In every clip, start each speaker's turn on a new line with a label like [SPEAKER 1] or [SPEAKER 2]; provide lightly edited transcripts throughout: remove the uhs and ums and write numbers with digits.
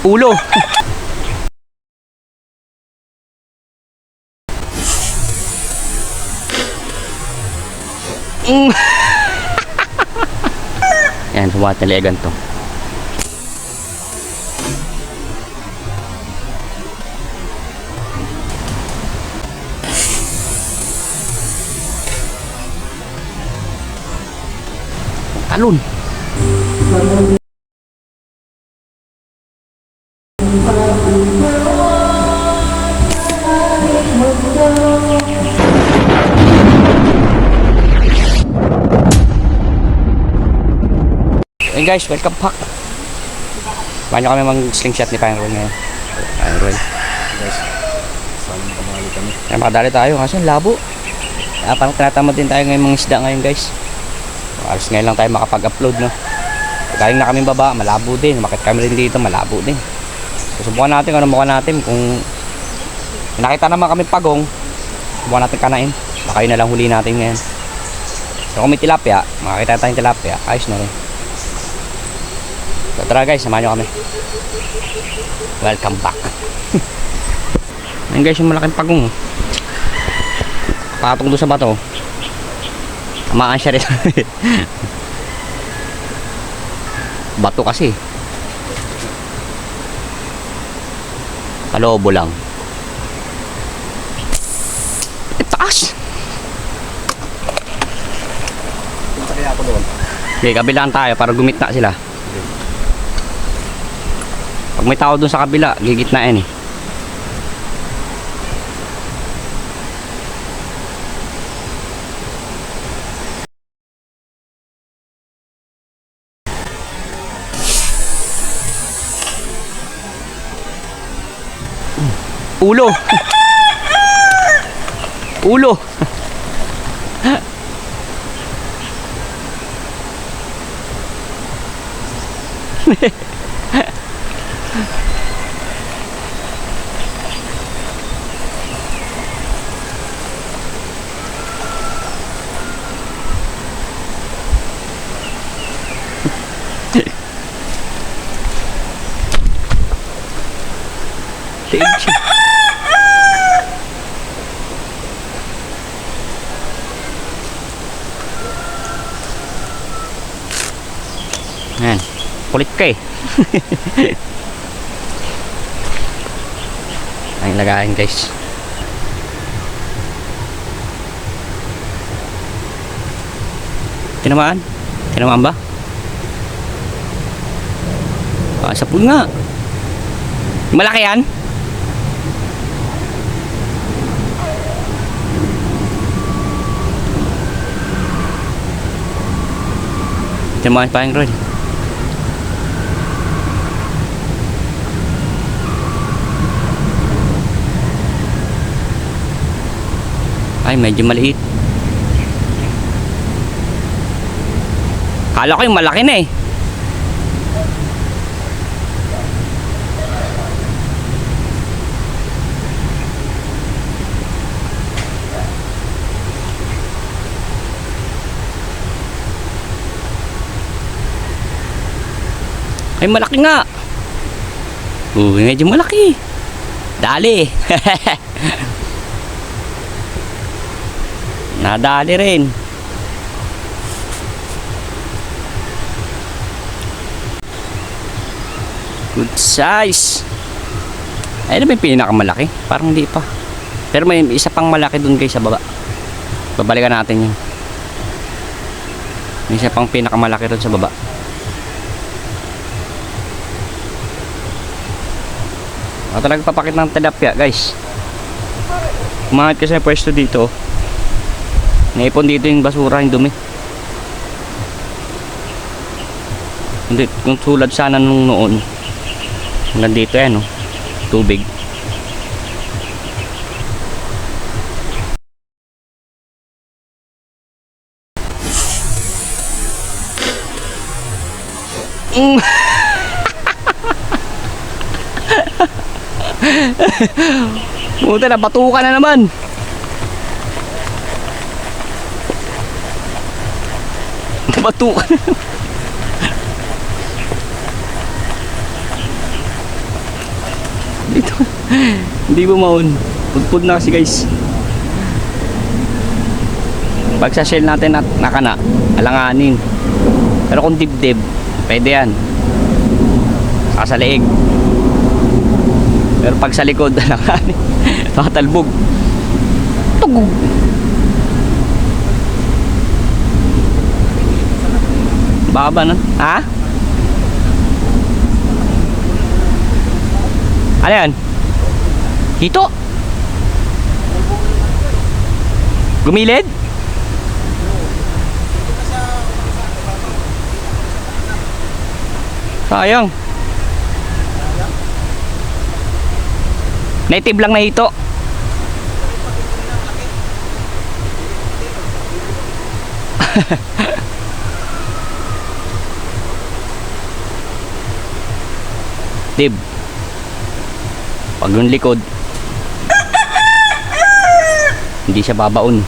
[SPEAKER 1] Ulo. Yan, humataligan to. Talon. Hey guys, welcome back. Paano kami mag-slingshot ni Pangroy ngayon? Pangroy.
[SPEAKER 2] Guys, saan kamali kami?
[SPEAKER 1] Kaya makadali tayo kasi labo. Parang tinatamad din tayo ngayong mga isda ngayon guys. Alas ngayon lang tayo makapag-upload, no? Galing na kami baba, malabo din. Bakit kami rin dito, malabo din. Susubukan natin kung ano mukha natin. Kung nakita naman kami pagong, subukan natin kanain. Baka yun na lang huli natin ngayon. So kung may tilapia, makakita tayong tilapia, ayos na rin. So tara guys, samahan nyo kami. Welcome back. Ayun guys, yung malaking pagong. Patong doon sa bato. Tamaan siya rin. Bato kasi. Kalobo lang. Taas.
[SPEAKER 2] Punta kaya ako doon.
[SPEAKER 1] Okay, kabilaan tayo para gumitna sila. Pag may tao doon sa kabila, gigitnain eh. Ulo. Ulo. Yan, kulit ka eh. Ang lagayan guys. Tinamaan? Tinamaan ba? Sapul nga. Malaki yan? Tinamaan pa yung road. Ay, medyo maliit. Kala ko yung malaki na eh. Ay, malaki nga. Medyo malaki. Dali. Nadali rin. Good size. Ayun na ba yung pinakamalaki? Parang hindi pa. Pero may isa pang malaki dun guys sa baba. Babalikan natin yun. May isa pang pinakamalaki dun sa baba. Talaga papakit ng tilapia guys. Kumangat kasi pwesto dito. Naipon dito yung basura, yung dumi. Hindi, kung tulad sana nung noon. Hanggang dito yan, no? Tubig. Puta na, batukan na naman. Batukan. Hindi bumaon. Pudpud na kasi guys. Pag sa shell natin nakana, alanganin. Pero kung dibdib, pwede yan. Saka sa leeg. Pero pag sa likod, alanganin. Makatalbog. Tugog. Baka ba nun? Ha? Ano yan? Dito? Gumilid? Sayang. Native lang na ito. Dib. Pag yung likod, hindi siya babaon.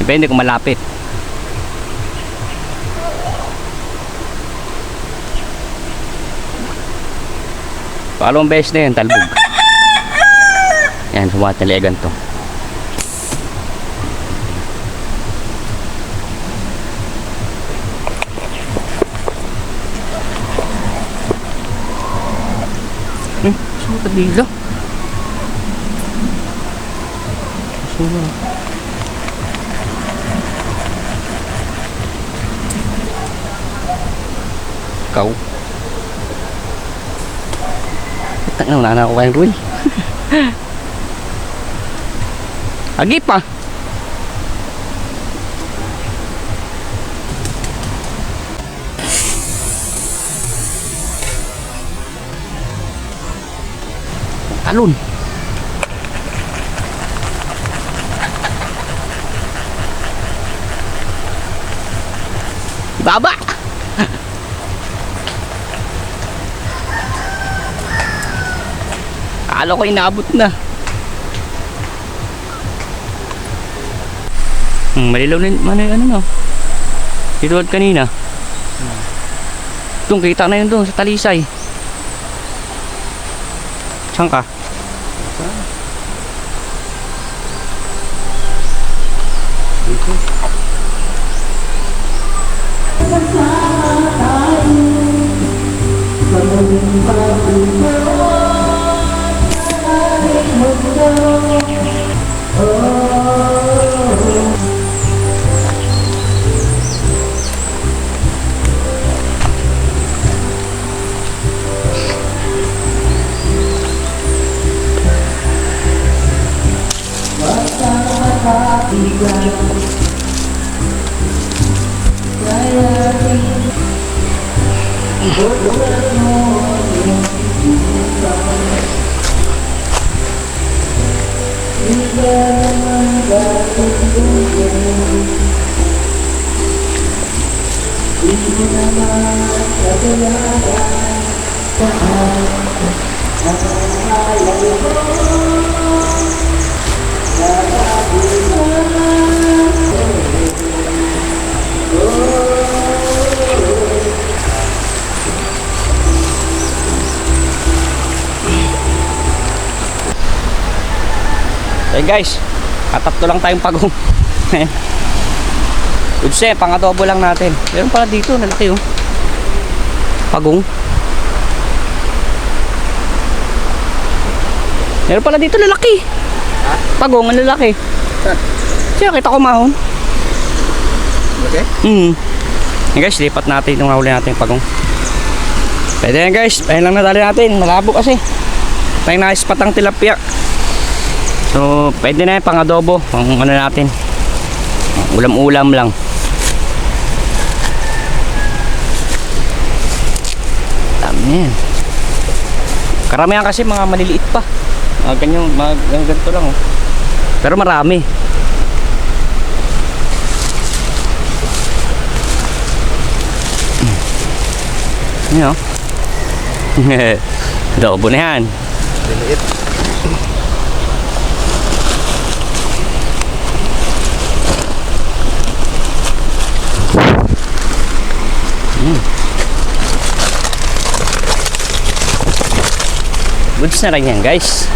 [SPEAKER 1] Depende kung malapit. Palong beses na yun, talbog. Yan, sumataligan to. Saan ka dila? Ikaw? Tang na, wala na ako kayang ruin. Agi pa. Talon. Baba. Akala ko inabot na. Malilaw na ano no. Dito kanina. Doon kita na yun doon sa Talisay. Saan ka?
[SPEAKER 2] Dito.
[SPEAKER 1] Hey guys, katapto lang tayong pagong. Udse, pang-adobo lang natin. Meron pala dito, nalaki oh. Pagong. Meron pala dito, lalaki. Pagong, ang lalaki. Siya, kita ko mahon.
[SPEAKER 2] Okay?
[SPEAKER 1] Hey guys, lipat natin itong huli natin pagong. Pwede yan guys, ayun lang nadali natin. Malabo kasi. Tayong naispatang tilapia. So, pwede na yan pang adobo. Pang ano natin. Ulam-ulam lang. Dami yan. Karamihan kasi mga maliliit pa. Ganyan, ganito lang oh. Pero marami. Yan oh. Adobo na yan.
[SPEAKER 2] Liliit.
[SPEAKER 1] Goods na rin yan guys.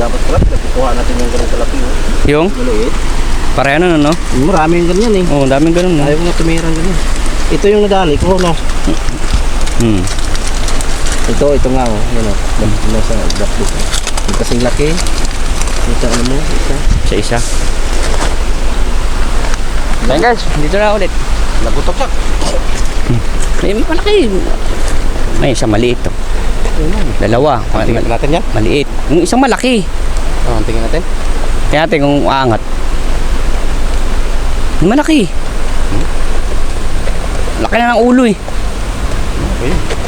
[SPEAKER 2] dapat crab. Nakukuha natin yung ganun kalaki. Oh.
[SPEAKER 1] Yung,
[SPEAKER 2] Maliit.
[SPEAKER 1] pareho na no?
[SPEAKER 2] Marami yung ganyan eh.
[SPEAKER 1] Oo, daming ganun no?
[SPEAKER 2] Ayaw ko nga tumirang ganyan. Ito yung nadali ko, no?
[SPEAKER 1] Hmm.
[SPEAKER 2] Ito nga, oh. Yan, oh. Nasa blackbook. Yung kasing laki. Ito, ano mo? Isa.
[SPEAKER 1] Isa-isa. Ayan guys, dito na ulit.
[SPEAKER 2] Nagutok siya.
[SPEAKER 1] May malaki. May isang maliit to. Dalawa.
[SPEAKER 2] Tingnan natin yan.
[SPEAKER 1] Maliit. Yung isang malaki.
[SPEAKER 2] Tingnan natin.
[SPEAKER 1] Kaya natin kung aangat. Yung malaki. Laki na ng ulo eh.
[SPEAKER 2] Okay.